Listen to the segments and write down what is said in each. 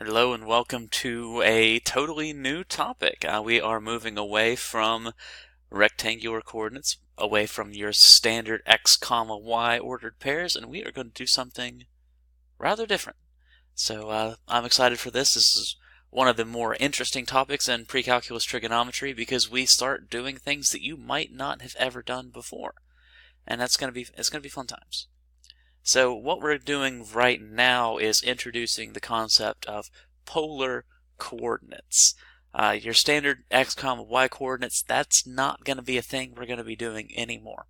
Hello and welcome to a totally new topic. We are moving away from rectangular coordinates, away from your standard x comma y ordered pairs, and we are going to do something rather different. So I'm excited for this. This is one of the more interesting topics in pre-calculus trigonometry because we start doing things that you might not have ever done before, and it's going to be fun times. So what we're doing right now is introducing the concept of polar coordinates. Your standard x comma y coordinates, that's not going to be a thing we're going to be doing anymore.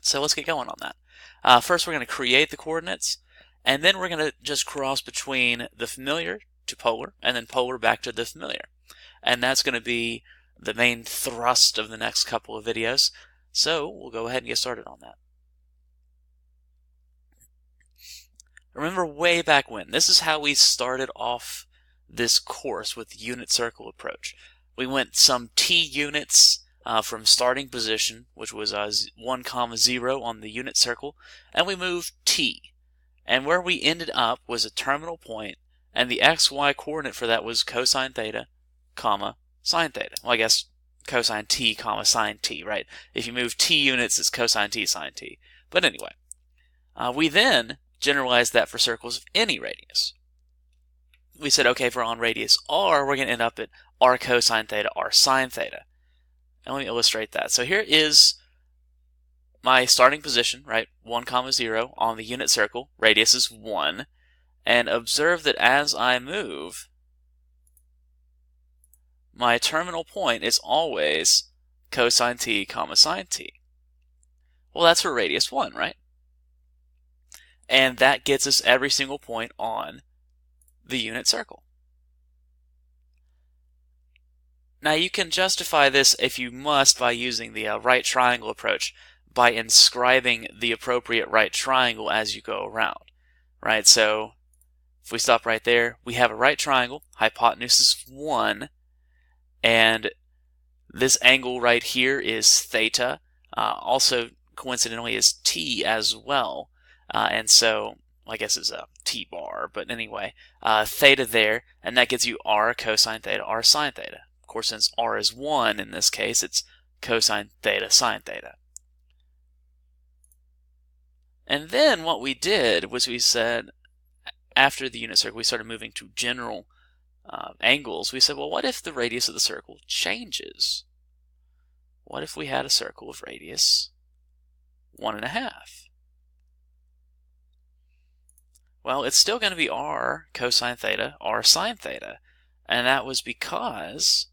So let's get going on that. First we're going to create the coordinates, and then we're going to just cross between the familiar to polar, and then polar back to the familiar. And that's going to be the main thrust of the next couple of videos. So we'll go ahead and get started on that. Remember way back when, this is how we started off this course with the unit circle approach. We went some t units from starting position, which was 1, 0 on the unit circle, and we moved t. And where we ended up was a terminal point, and the xy coordinate for that was cosine theta, comma, sine theta. Well, I guess cosine t, comma, sine t, right? If you move t units, it's cosine t, sine t. But anyway, we then generalize that for circles of any radius. We said, okay, if we're on radius r, we're going to end up at r cosine theta, r sine theta. And let me illustrate that. So here is my starting position, right? 1, 0 on the unit circle. Radius is 1. And observe that as I move, my terminal point is always cosine t, comma, sine t. Well, that's for radius 1, right? And that gets us every single point on the unit circle. Now you can justify this if you must by using the right triangle approach, by inscribing the appropriate right triangle as you go around. Right, so if we stop right there, we have a right triangle, hypotenuse is 1, and this angle right here is theta, also coincidentally is t as well. And so, I guess it's a t-bar, but anyway, theta there, and that gives you r cosine theta, r sine theta. Of course, since r is 1 in this case, it's cosine theta, sine theta. And then what we did was we said, after the unit circle, we started moving to general angles. We said, well, what if the radius of the circle changes? What if we had a circle of radius 1.5? Well, it's still going to be r cosine theta, r sine theta. And that was because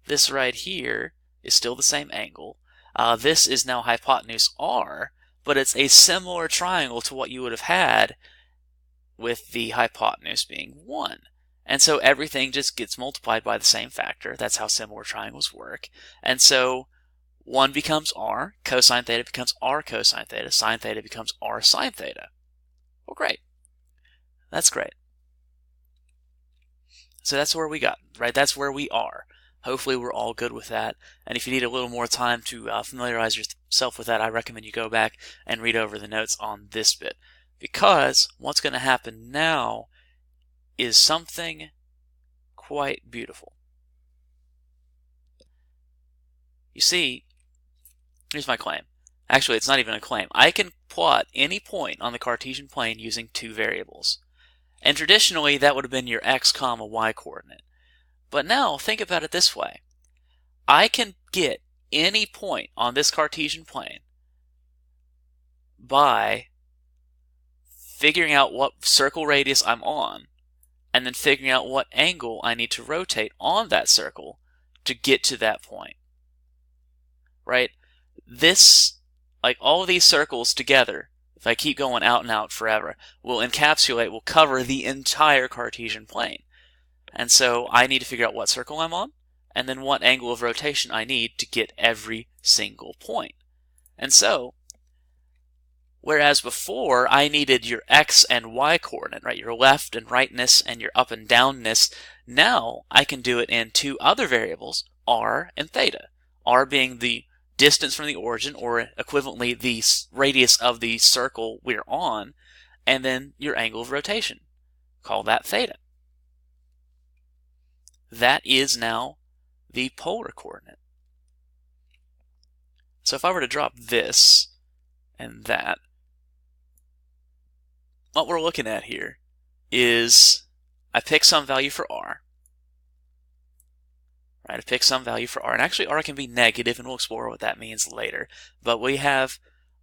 this right here is still the same angle. This is now hypotenuse r, but it's a similar triangle to what you would have had with the hypotenuse being 1. And so everything just gets multiplied by the same factor. That's how similar triangles work. And so 1 becomes r, cosine theta becomes r cosine theta, sine theta becomes r sine theta. Well, great. That's great. So that's where we got, right? That's where we are. Hopefully we're all good with that. And if you need a little more time to familiarize yourself with that, I recommend you go back and read over the notes on this bit. Because what's going to happen now is something quite beautiful. You see, here's my claim. Actually, it's not even a claim. I can plot any point on the Cartesian plane using 2 variables. And traditionally, that would have been your x comma y coordinate. But now, think about it this way. I can get any point on this Cartesian plane by figuring out what circle radius I'm on, and then figuring out what angle I need to rotate on that circle to get to that point. Right? This, like all of these circles together, if I keep going out and out forever, will cover the entire Cartesian plane. And so I need to figure out what circle I'm on, and then what angle of rotation I need to get every single point. And so, whereas before I needed your x and y coordinate, right, your left and rightness and your up and downness, now I can do it in 2 other variables, r and theta. R being the distance from the origin, or equivalently the radius of the circle we're on, and then your angle of rotation. Call that theta. that is now the polar coordinate. So if I were to drop this and that, what we're looking at here is I pick some value for r. Right, I pick some value for r, and actually r can be negative, and we'll explore what that means later. But we have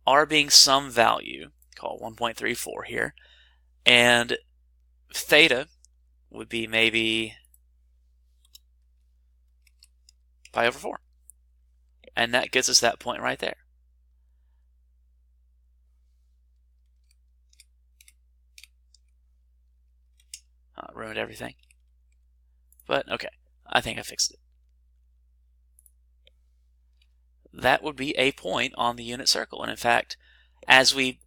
r being some value, call it 1.34 here, and theta would be maybe pi over 4. And that gets us that point right there. Ruined everything. But okay, I think I fixed it. That would be a point on the unit circle. And in fact, as we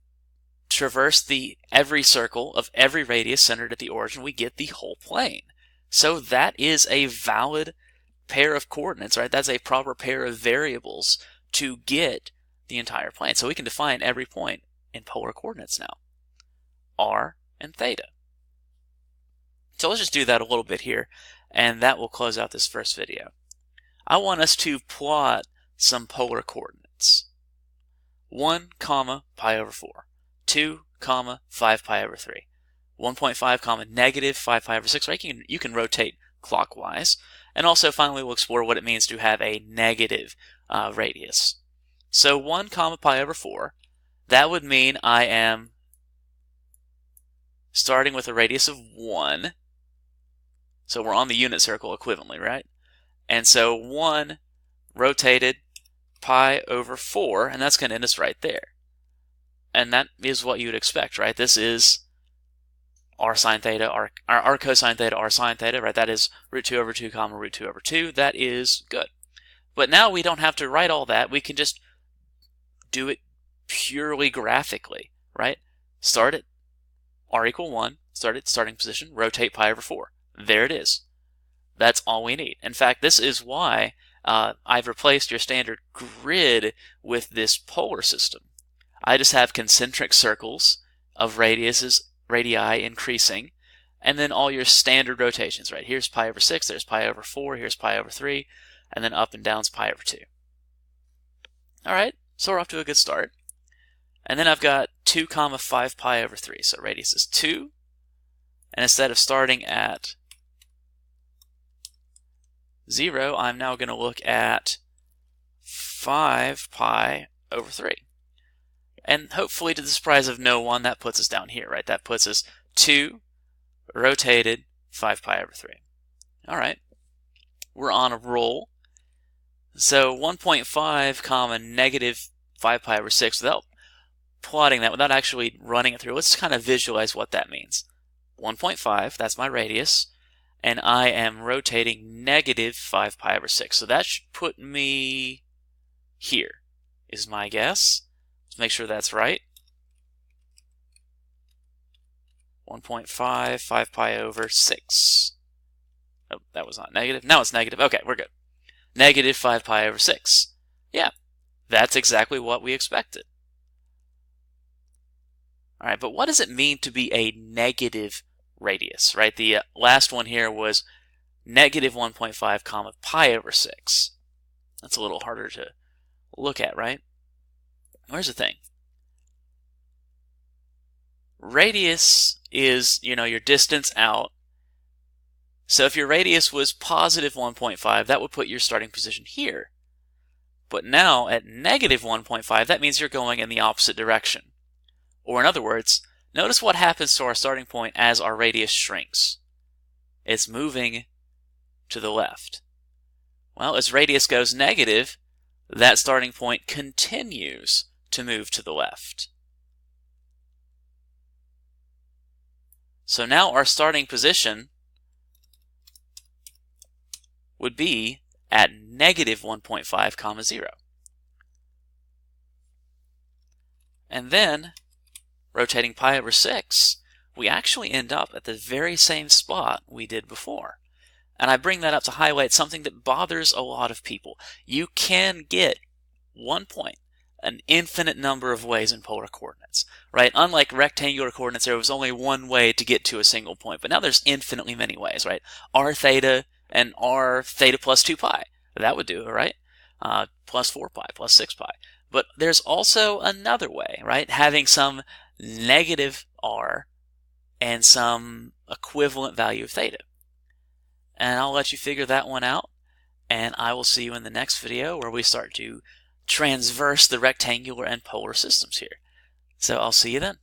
traverse every circle of every radius centered at the origin, we get the whole plane. So that is a valid pair of coordinates, right? That's a proper pair of variables to get the entire plane. So we can define every point in polar coordinates now, r and theta. So let's just do that a little bit here, and that will close out this first video. I want us to plot some polar coordinates. 1, pi over 4. 2, 5 pi over 3. 1.5, negative 5 pi over 6. Right? You can rotate clockwise. And also, finally, we'll explore what it means to have a negative radius. So 1, pi over 4, that would mean I am starting with a radius of 1. So we're on the unit circle equivalently, right? And so 1 rotated pi over 4, and that's going to end us right there. And that is what you would expect, right? This is r sine theta, r cosine theta, r sine theta, right? That is root 2 over 2, root 2 over 2. That is good. But now we don't have to write all that. We can just do it purely graphically, right? Start at r equal 1, start at starting position, rotate pi over 4. There it is. That's all we need. In fact, this is why I've replaced your standard grid with this polar system. I just have concentric circles of radii increasing, and then all your standard rotations, right? Here's pi over 6, there's pi over 4, here's pi over 3, and then up and down's pi over 2. All right, so we're off to a good start. And then I've got 2, 5 pi over 3, so radius is 2, and instead of starting at 0, I'm now going to look at 5 pi over 3. And hopefully, to the surprise of no one, that puts us down here, right? That puts us 2 rotated 5 pi over 3. All right, we're on a roll. So 1.5, negative 5 pi over 6, without plotting that, without actually running it through, let's kind of visualize what that means. 1.5, that's my radius, and I am rotating negative 5 pi over 6. So that should put me here, is my guess. Let's make sure that's right. 1.5, 5 pi over 6. Oh, that was not negative. Now it's negative. Okay, we're good. Negative 5 pi over 6. Yeah, that's exactly what we expected. All right, but what does it mean to be a negative radius, right? The last one here was negative 1.5, pi over 6. That's a little harder to look at, right? Here's the thing. Radius is, your distance out. So if your radius was positive 1.5, that would put your starting position here. But now at negative 1.5, that means you're going in the opposite direction. Or in other words, notice what happens to our starting point as our radius shrinks. It's moving to the left. Well, as radius goes negative, that starting point continues to move to the left. So now our starting position would be at negative 1.5, 0. And then, rotating pi over 6, we actually end up at the very same spot we did before. And I bring that up to highlight something that bothers a lot of people. You can get one point an infinite number of ways in polar coordinates, right? Unlike rectangular coordinates, there was only one way to get to a single point, but now there's infinitely many ways, right? R theta and r theta plus 2 pi. That would do it, right? Plus 4 pi, plus 6 pi. But there's also another way, right? Having some negative r and some equivalent value of theta. And I'll let you figure that one out, and I will see you in the next video where we start to transverse the rectangular and polar systems here. So I'll see you then.